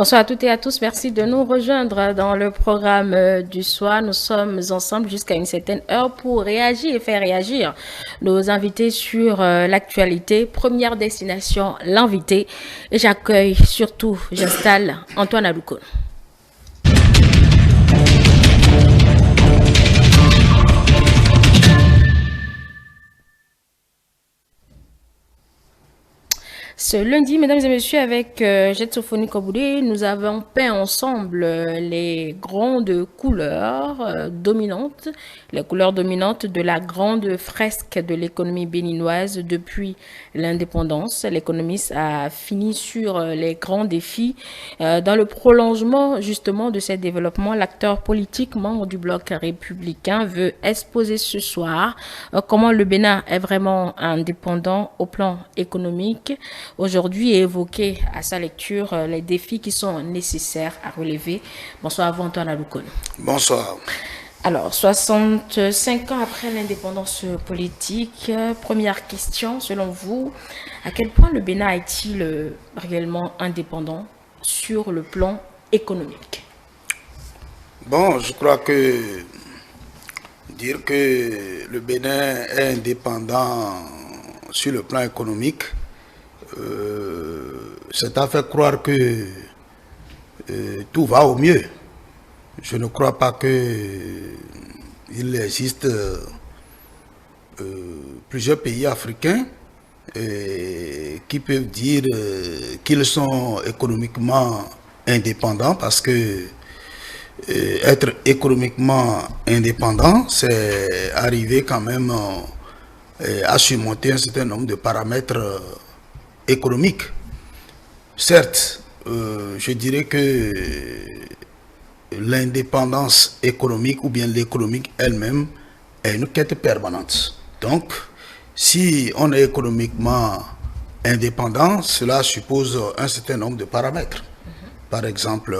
Bonsoir à toutes et à tous. Merci de nous rejoindre dans le programme du soir. Nous sommes ensemble jusqu'à une certaine heure pour réagir et faire réagir nos invités sur l'actualité. Première destination, l'invité. Et j'accueille surtout, j'installe Antoine Aloukoun. Ce lundi, mesdames et messieurs, avec Jet Sophonie Koboudé, nous avons peint ensemble les grandes couleurs dominantes, les couleurs dominantes de la grande fresque de l'économie béninoise depuis l'indépendance. L'économiste a fini sur les grands défis. Dans le prolongement justement de ces développements, l'acteur politique membre du bloc républicain veut exposer ce soir comment le Bénin est vraiment indépendant au plan économique. Aujourd'hui, évoquer à sa lecture les défis qui sont nécessaires à relever. Bonsoir à vous, Antoine Aloukoun. Bonsoir. Alors, 65 ans après l'indépendance politique, première question, selon vous, à quel point le Bénin est-il réellement indépendant sur le plan économique? Bon, je crois que dire que le Bénin est indépendant sur le plan économique, c'est à faire croire que tout va au mieux. Je ne crois pas qu'il existe plusieurs pays africains qui peuvent dire qu'ils sont économiquement indépendants parce que être économiquement indépendant, c'est arriver quand même à surmonter un certain nombre de paramètres économiques. Certes, je dirais que l'indépendance économique ou bien l'économique elle-même est une quête permanente. Donc, si on est économiquement indépendant, cela suppose un certain nombre de paramètres. Par exemple,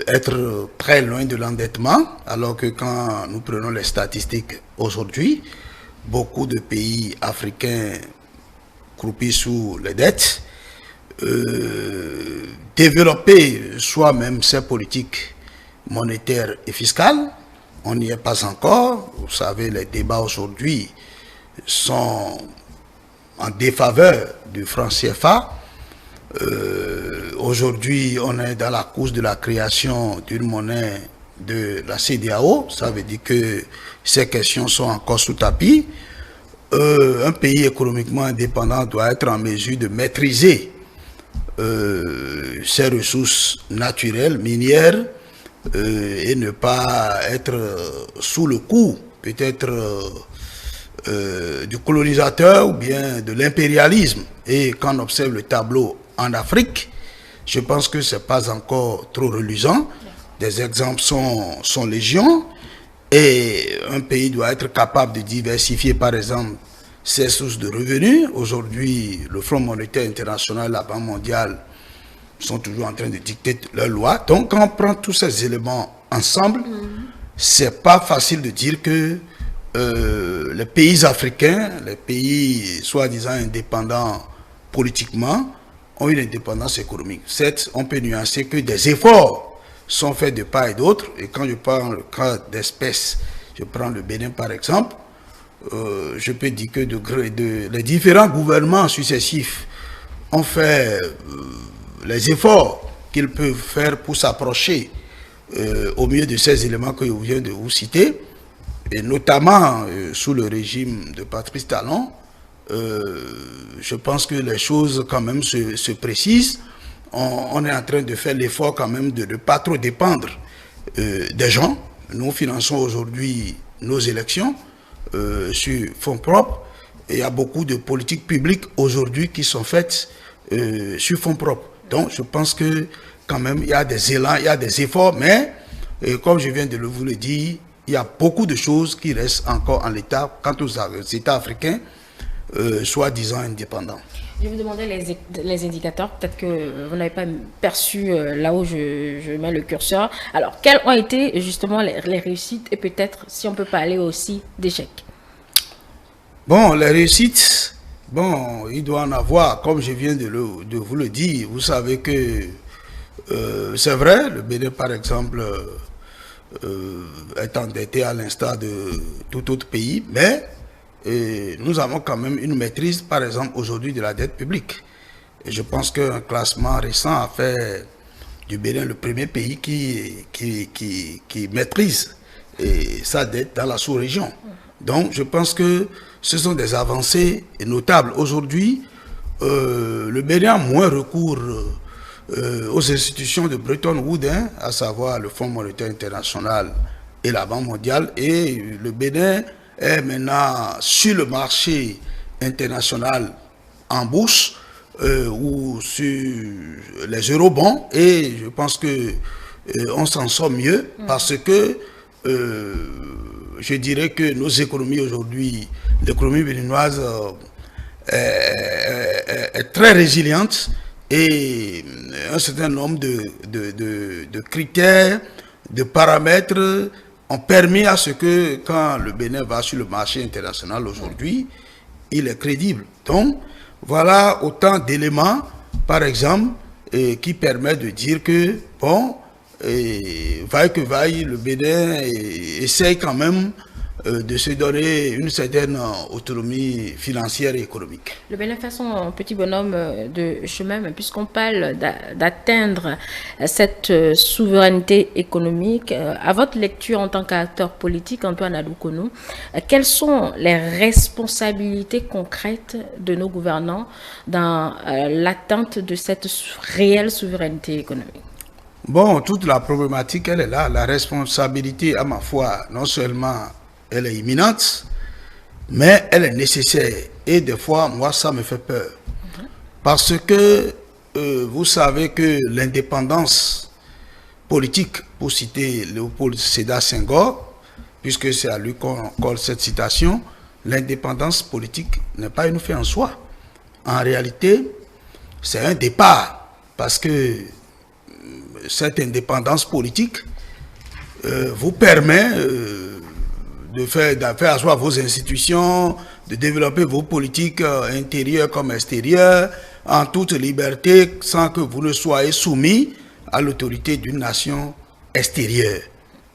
être très loin de l'endettement, alors que quand nous prenons les statistiques aujourd'hui, beaucoup de pays africains croupissent sous les dettes. Développer soi-même ses politiques monétaires et fiscales, on n'y est pas encore. Vous savez, les débats aujourd'hui sont en défaveur du franc CFA. Aujourd'hui, on est dans la course de la création d'une monnaie de la CEDEAO. Ça veut dire que ces questions sont encore sous tapis. Un pays économiquement indépendant doit être en mesure de maîtriser ses ressources naturelles, minières, et ne pas être sous le coup, peut-être, du colonisateur ou bien de l'impérialisme. Et quand on observe le tableau en Afrique, je pense que ce n'est pas encore trop reluisant. Des exemples sont légion. Et un pays doit être capable de diversifier, par exemple, ses sources de revenus. Aujourd'hui, le Fonds monétaire international, la Banque mondiale sont toujours en train de dicter leurs lois. Donc, quand on prend tous ces éléments ensemble, c'est pas facile de dire que les pays africains, les pays soi-disant indépendants politiquement, ont une indépendance économique. Certes, on peut nuancer que des efforts sont faits de part et d'autre. Et quand je parle le cas d'espèces, je prends le Bénin par exemple, je peux dire que les différents gouvernements successifs ont fait les efforts qu'ils peuvent faire pour s'approcher au mieux de ces éléments que je viens de vous citer, et notamment sous le régime de Patrice Talon. Je pense que les choses quand même se précisent. On est en train de faire l'effort quand même de ne pas trop dépendre des gens. Nous finançons aujourd'hui nos élections sur fonds propres. Et il y a beaucoup de politiques publiques aujourd'hui qui sont faites sur fonds propres. Donc je pense que quand même il y a des élans, il y a des efforts, mais comme je viens de vous le dire, il y a beaucoup de choses qui restent encore en l'état quant aux États africains, soi-disant indépendants. Je vais vous demander les indicateurs, peut-être que vous n'avez pas perçu là où je mets le curseur. Alors, quelles ont été justement les réussites et peut-être si on peut parler aussi d'échecs? Bon, les réussites, bon, il doit en avoir, comme je viens de vous le dire. Vous savez que C'est vrai, le Bénin, par exemple, est endetté à l'instar de tout autre pays, mais nous avons quand même une maîtrise, par exemple, aujourd'hui de la dette publique. Et je pense qu'un classement récent a fait du Bénin le premier pays qui maîtrise sa dette dans la sous-région. Donc, je pense que ce sont des avancées notables. Aujourd'hui, le Bénin a moins recours aux institutions de Bretton Woods, hein, à savoir le Fonds monétaire international et la Banque mondiale. Et le Bénin est maintenant sur le marché international en bourse ou sur les eurobonds. Et je pense que on s'en sort mieux parce que je dirais que nos économies aujourd'hui, l'économie béninoise est très résiliente et un certain nombre de critères, de paramètres ont permis à ce que quand le Bénin va sur le marché international aujourd'hui, il est crédible. Donc, voilà autant d'éléments, par exemple, qui permettent de dire que, bon, vaille que vaille, le Bénin essaye quand même de se donner une certaine autonomie financière et économique. Le Bénin fait son petit bonhomme de chemin, mais puisqu'on parle d'atteindre cette souveraineté économique, à votre lecture en tant qu'acteur politique, Antoine Adoukonou, quelles sont les responsabilités concrètes de nos gouvernants dans l'atteinte de cette réelle souveraineté économique? Bon, toute la problématique, elle est là. La responsabilité, à ma foi, non seulement elle est imminente, mais elle est nécessaire. Et des fois, moi, ça me fait peur. Parce que vous savez que l'indépendance politique, pour citer Léopold Sédar Senghor, puisque c'est à lui qu'on colle cette citation, l'indépendance politique n'est pas une fin en soi. En réalité, c'est un départ. Parce que cette indépendance politique vous permet de faire asseoir vos institutions, de développer vos politiques intérieures comme extérieures, en toute liberté, sans que vous ne soyez soumis à l'autorité d'une nation extérieure.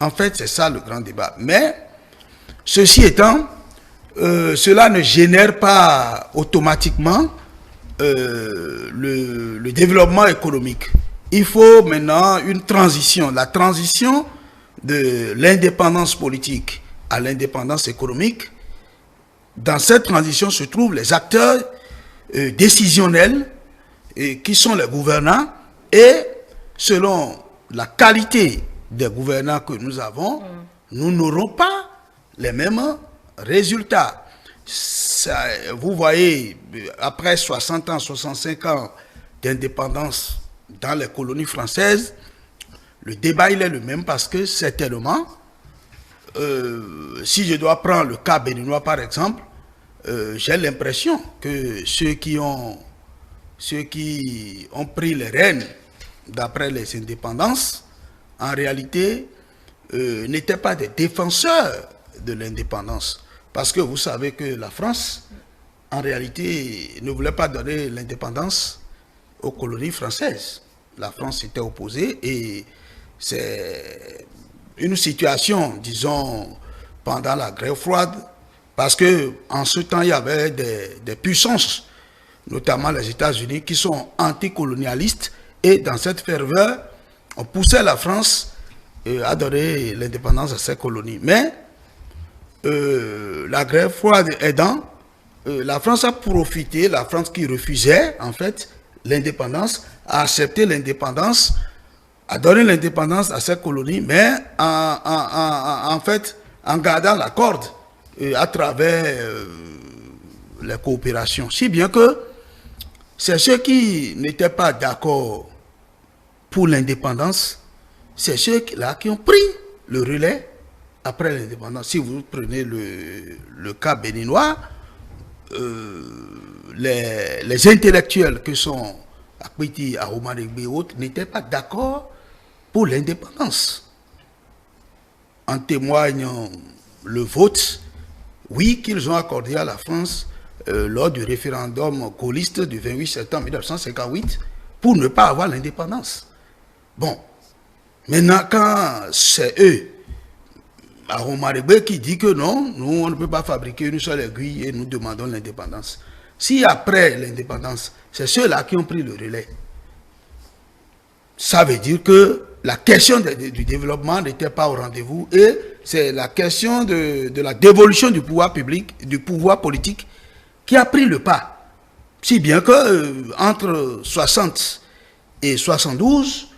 En fait, c'est ça le grand débat. Mais, ceci étant, cela ne génère pas automatiquement le développement économique. Il faut maintenant une transition, la transition de l'indépendance politique à l'indépendance économique. Dans cette transition se trouvent les acteurs décisionnels qui sont les gouvernants et selon la qualité des gouvernants que nous avons, nous n'aurons pas les mêmes résultats. Ça, vous voyez, après 60 ans, 65 ans d'indépendance dans les colonies françaises, le débat il est le même parce que certainement, si je dois prendre le cas béninois par exemple, j'ai l'impression que ceux qui ont pris les rênes d'après les indépendances, en réalité, n'étaient pas des défenseurs de l'indépendance. Parce que vous savez que la France, en réalité, ne voulait pas donner l'indépendance aux colonies françaises. La France s'était opposée et c'est une situation, disons, pendant la guerre froide, parce que en ce temps, il y avait des puissances, notamment les États-Unis, qui sont anticolonialistes, et dans cette ferveur, on poussait la France à donner l'indépendance à ses colonies. Mais la guerre froide aidant, la France a profité, la France qui refusait en fait l'indépendance, a accepté l'indépendance, a donné l'indépendance à ses colonies, mais en fait en gardant la corde à travers les coopérations. Si bien que c'est ceux qui n'étaient pas d'accord pour l'indépendance, c'est ceux-là qui ont pris le relais après l'indépendance. Si vous prenez le cas béninois, les intellectuels que sont Akwiti, Ahomadegbe et autres n'étaient pas d'accord pour l'indépendance. En témoigne le vote, oui, qu'ils ont accordé à la France lors du référendum gaulliste du 28 septembre 1958 pour ne pas avoir l'indépendance. Bon, maintenant, quand c'est eux, Aromarebe qui dit que non, nous, on ne peut pas fabriquer une seule aiguille et nous demandons l'indépendance. Si après l'indépendance, c'est ceux-là qui ont pris le relais, ça veut dire que la question du développement n'était pas au rendez-vous et c'est la question de la dévolution du pouvoir public, du pouvoir politique qui a pris le pas. Si bien que entre 60 et 72,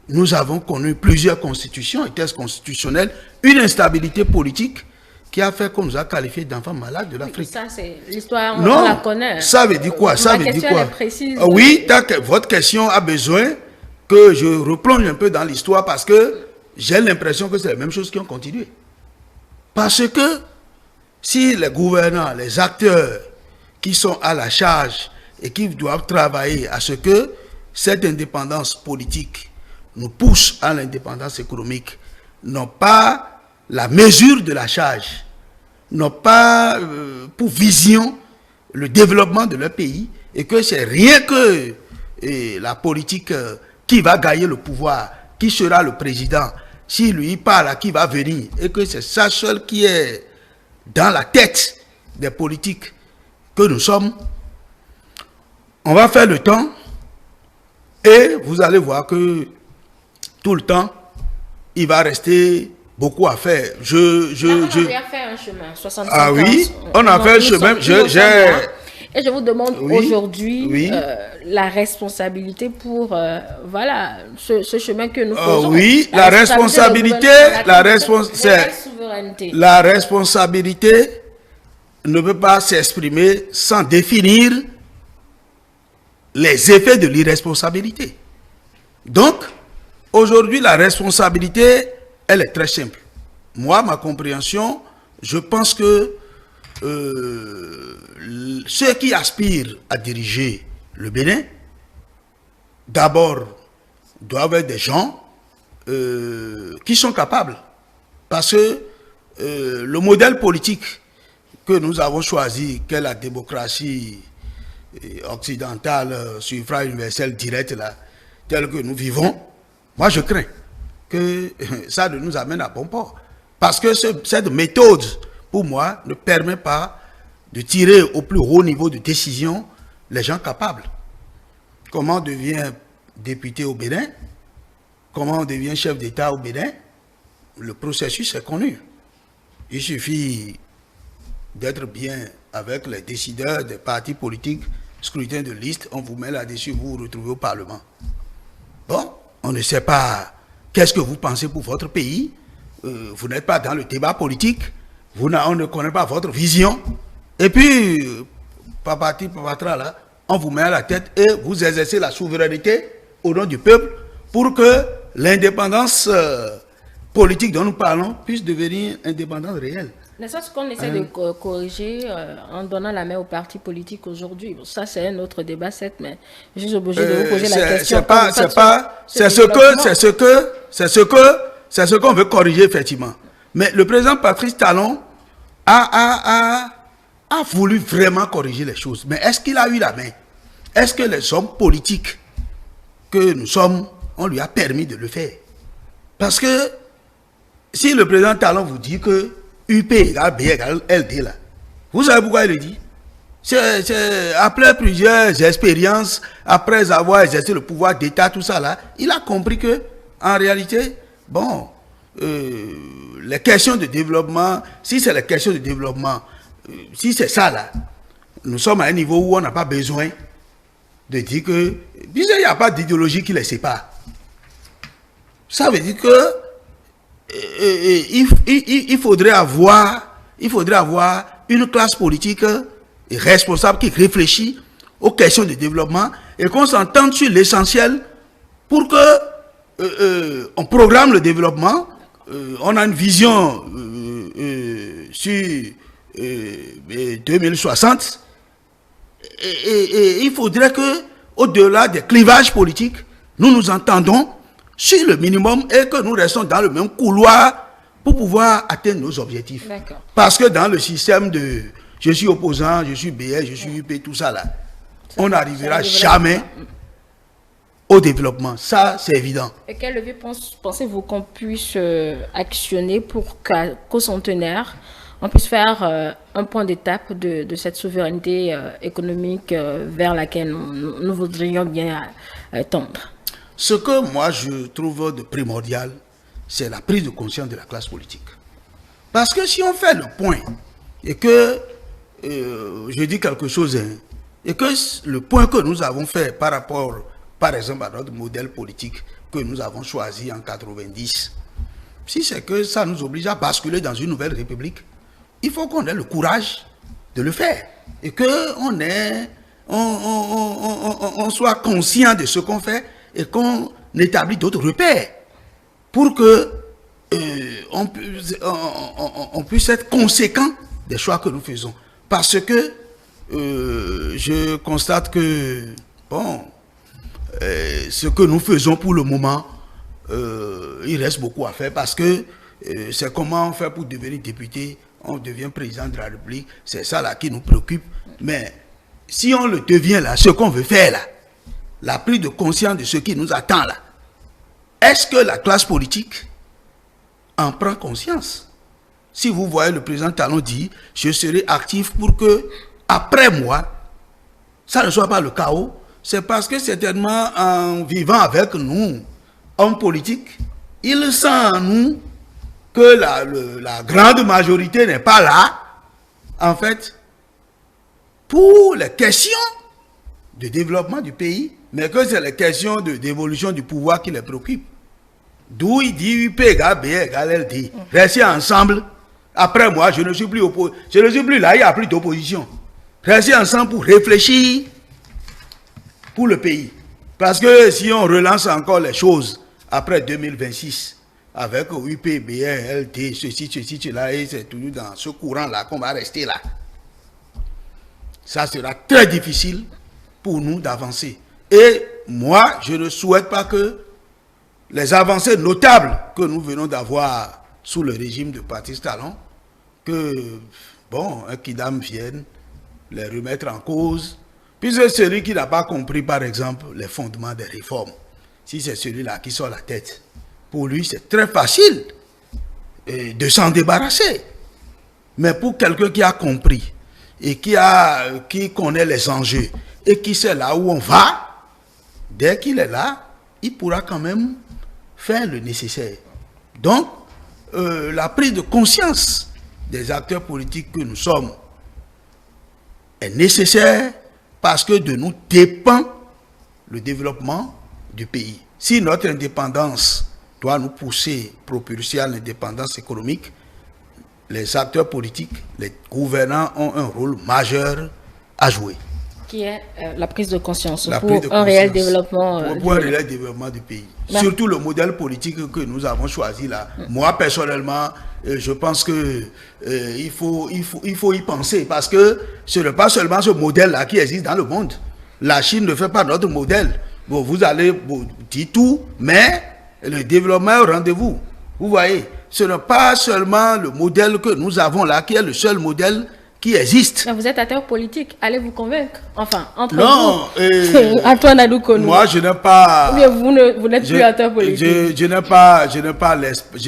nous avons connu plusieurs constitutions et tests constitutionnels, une instabilité politique qui a fait qu'on nous a qualifiés d'enfants malades de l'Afrique. Ça, c'est l'histoire, on la connaît. Ça veut dire quoi? Ça veut dire quoi? Précise. Oui, votre question a besoin que je replonge un peu dans l'histoire parce que j'ai l'impression que c'est les mêmes choses qui ont continué. Parce que si les gouvernants, les acteurs qui sont à la charge et qui doivent travailler à ce que cette indépendance politique nous pousse à l'indépendance économique, n'ont pas la mesure de la charge, n'ont pas pour vision le développement de leur pays, et que c'est rien que la politique qui va gagner le pouvoir, qui sera le président, si lui parle à qui va venir, et que c'est ça seul qui est dans la tête des politiques que nous sommes, on va faire le temps, et vous allez voir que tout le temps, il va rester beaucoup à faire. On a fait un chemin, 65 ah oui, on a fait un chemin. Et je vous demande aujourd'hui la responsabilité pour voilà ce chemin que nous faisons. Oui, la responsabilité ne peut pas s'exprimer sans définir les effets de l'irresponsabilité. Donc, aujourd'hui, la responsabilité, elle est très simple. Moi, ma compréhension, je pense que ceux qui aspirent à diriger le Bénin, d'abord, doivent être des gens qui sont capables. Parce que le modèle politique que nous avons choisi, qu'est la démocratie occidentale, suffrage universel direct, là, tel que nous vivons, moi je crains que ça ne nous amène à bon port. Parce que cette méthode, pour moi, ne permet pas de tirer au plus haut niveau de décision les gens capables. Comment on devient député au Bénin? Comment on devient chef d'État au Bénin? Le processus est connu. Il suffit d'être bien avec les décideurs des partis politiques, scrutin de liste, on vous met là-dessus, vous vous retrouvez au Parlement. Bon, on ne sait pas qu'est-ce que vous pensez pour votre pays, vous n'êtes pas dans le débat politique, on ne connaît pas votre vision, et puis, papatra là, on vous met à la tête et vous exercez la souveraineté au nom du peuple pour que l'indépendance politique dont nous parlons puisse devenir indépendance réelle. Mais ça, ce qu'on essaie de corriger en donnant la main aux partis politiques aujourd'hui, ça c'est un autre débat, mais je suis obligé de vous poser la question. C'est ce qu'on veut corriger effectivement. Mais le président Patrice Talon a voulu vraiment corriger les choses. Mais est-ce qu'il a eu la main? Est-ce que les hommes politiques que nous sommes, on lui a permis de le faire? Parce que si le président Talon vous dit que UP égale B égale LD là, vous savez pourquoi il le dit? C'est après plusieurs expériences, après avoir exercé le pouvoir d'État, tout ça là, il a compris que en réalité, bon, les questions de développement, si c'est les questions de développement, si c'est ça là, nous sommes à un niveau où on n'a pas besoin de dire que, il n'y a pas d'idéologie qui les sépare. Ça veut dire que il faudrait avoir une classe politique responsable qui réfléchit aux questions de développement et qu'on s'entende sur l'essentiel pour que on programme le développement, on a une vision sur 2060 et il faudrait que au-delà des clivages politiques, nous nous entendons sur le minimum et que nous restons dans le même couloir pour pouvoir atteindre nos objectifs. Parce que dans le système de je suis opposant, je suis BS, je suis UP, tout ça là, on n'arrivera jamais au développement. Ça, c'est évident. Et quel levier pensez-vous qu'on puisse actionner pour qu'au centenaire, on puisse faire un point d'étape de cette souveraineté économique vers laquelle nous voudrions bien tendre? Ce que moi je trouve de primordial, c'est la prise de conscience de la classe politique. Parce que si on fait le point, et que, je dis quelque chose, hein, et que le point que nous avons fait par rapport, par exemple, à notre modèle politique que nous avons choisi en 90, si c'est que ça nous oblige à basculer dans une nouvelle république, il faut qu'on ait le courage de le faire. Et qu'on soit conscient de ce qu'on fait et qu'on établit d'autres repères pour que on puisse être conséquent des choix que nous faisons. Parce que je constate que, bon, ce que nous faisons pour le moment, il reste beaucoup à faire parce que c'est comment on fait pour devenir député, on devient président de la République, c'est ça là qui nous préoccupe. Mais si on le devient là, ce qu'on veut faire là, la prise de conscience de ce qui nous attend là, est-ce que la classe politique en prend conscience? Si vous voyez le président Talon dire, je serai actif pour que, après moi, ça ne soit pas le chaos, c'est parce que certainement en vivant avec nous, hommes politiques, il sent en nous que la grande majorité n'est pas là, en fait, pour les questions de développement du pays, mais que c'est les questions d'évolution du pouvoir qui les préoccupent. D'où il dit UP égale B égale LD. Restez ensemble. Après moi, je ne suis plus là, il n'y a plus d'opposition. Restez ensemble pour réfléchir pour le pays. Parce que si on relance encore les choses après 2026, avec UP, BR, LD, ceci, cela, et c'est toujours dans ce courant-là qu'on va rester là. Ça sera très difficile pour nous d'avancer. Et moi, je ne souhaite pas que les avancées notables que nous venons d'avoir sous le régime de Patrice Talon, que, bon, un Kidam vienne les remettre en cause, puisque celui qui n'a pas compris, par exemple, les fondements des réformes, si c'est celui-là qui sort la tête, pour lui, c'est très facile de s'en débarrasser. Mais pour quelqu'un qui a compris et qui connaît les enjeux et qui sait là où on va, dès qu'il est là, il pourra quand même faire le nécessaire. Donc, la prise de conscience des acteurs politiques que nous sommes est nécessaire parce que de nous dépend le développement du pays. Si notre indépendance doit nous pousser, propulser à l'indépendance économique, les acteurs politiques, les gouvernants ont un rôle majeur à jouer. Qui est la prise de conscience pour un réel développement pour un réel développement du pays. Surtout le modèle politique que nous avons choisi là. Moi, personnellement, je pense que il faut y penser parce que ce n'est pas seulement ce modèle-là qui existe dans le monde. La Chine ne fait pas notre modèle. Bon, vous allez dire tout, mais le développement est au rendez-vous. Vous voyez, ce n'est pas seulement le modèle que nous avons là qui est le seul modèle qui existe. Mais vous êtes acteur politique, allez vous convaitre. Enfin, entre vous. Antoine Adoukonou. Moi, je n'ai pas. Mais vous n'êtes plus acteur politique. Je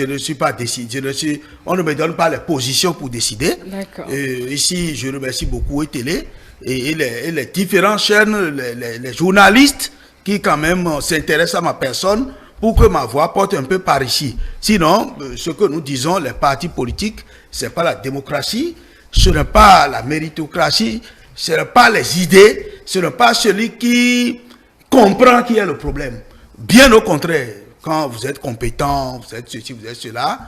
ne suis pas décidé. On ne me donne pas les positions pour décider. D'accord. Ici, je remercie beaucoup Télé et les différentes chaînes, les journalistes qui quand même s'intéressent à ma personne pour que ma voix porte un peu par ici. Sinon, ce que nous disons, les partis politiques, c'est pas la démocratie. Ce n'est pas la méritocratie, ce n'est pas les idées, ce n'est pas celui qui comprend qui est le problème. Bien au contraire, quand vous êtes compétent, vous êtes ceci, vous êtes cela,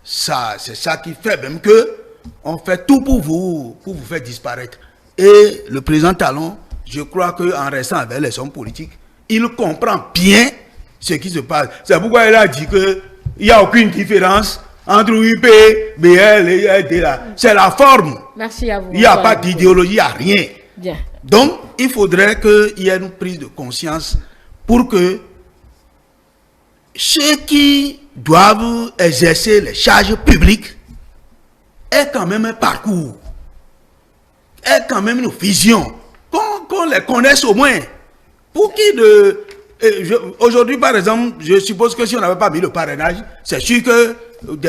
c'est ça qui fait même que on fait tout pour vous faire disparaître. Et le président Talon, je crois qu'en restant avec les hommes politiques, il comprend bien ce qui se passe. C'est pourquoi il a dit qu'il n'y a aucune différence entre UP, BL et LD là. C'est la forme. Merci à vous. Il n'y a pas d'idéologie, il n'y a rien. Bien. Donc, il faudrait qu'il y ait une prise de conscience pour que ceux qui doivent exercer les charges publiques aient quand même un parcours, aient quand même une vision, qu'on les connaisse au moins, pour qu'ils Aujourd'hui, par exemple, je suppose que si on n'avait pas mis le parrainage, c'est sûr que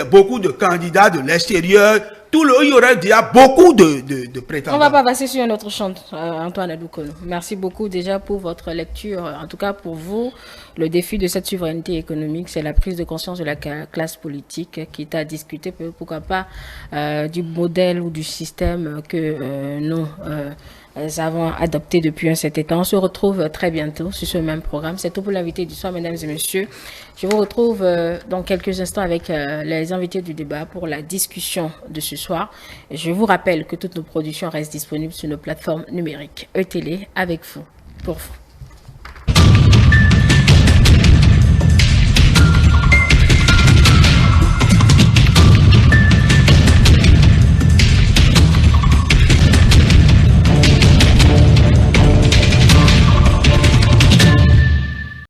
beaucoup de candidats de l'extérieur, il y aurait déjà beaucoup de prétendants. On va pas passer sur un autre champ, Antoine Adoukono. Merci beaucoup déjà pour votre lecture. En tout cas, pour vous, le défi de cette souveraineté économique, c'est la prise de conscience de la classe politique qui est à discuter, pourquoi pas, du modèle ou du système que nous avons adopté depuis un certain temps. On se retrouve très bientôt sur ce même programme. C'est tout pour l'invité du soir, mesdames et messieurs. Je vous retrouve dans quelques instants avec les invités du débat pour la discussion de ce soir. Je vous rappelle que toutes nos productions restent disponibles sur nos plateformes numériques. E-Télé avec vous, pour vous.